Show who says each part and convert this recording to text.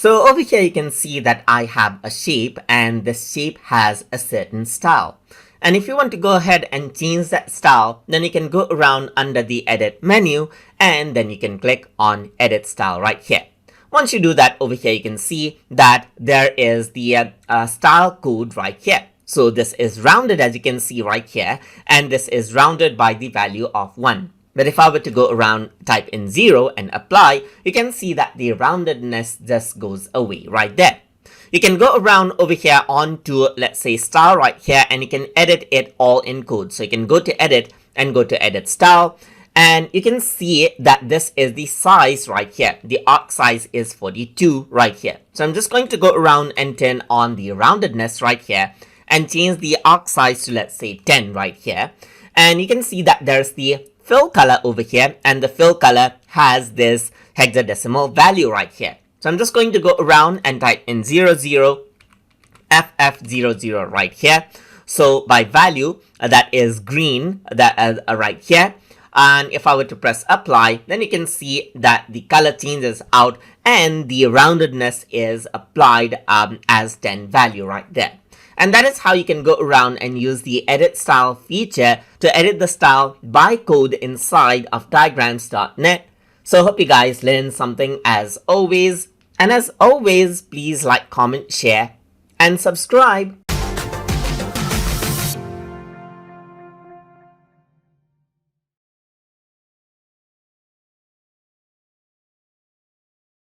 Speaker 1: So over here you can see that I have a shape and this shape has a certain style. And if you want to go ahead and change that style, then you can go around under the edit menu and then you can click on edit style right here. Once you do that, over here you can see that there is the style code right here. So this is rounded, as you can see right here, and this is rounded by the value of 1. But if I were to go around, type in 0 and apply, you can see that the roundedness just goes away right there. You can go around over here onto, let's say, style right here, and you can edit it all in code. So you can go to edit and go to edit style, and you can see that this is the size right here. The arc size is 42 right here. So I'm just going to go around and turn on the roundedness right here and change the arc size to, let's say, 10 right here. And you can see that there's the fill color over here, and the fill color has this hexadecimal value right here. So I'm just going to go around and type in 00FF00 right here. So by value, that is green, that right here. And if I were to press apply, then you can see that the color changes out and the roundedness is applied as 10 value right there. And that is how you can go around and use the edit style feature to edit the style by code inside of diagrams.net. So hope you guys learned something as always. And as always, please like, comment, share, and subscribe.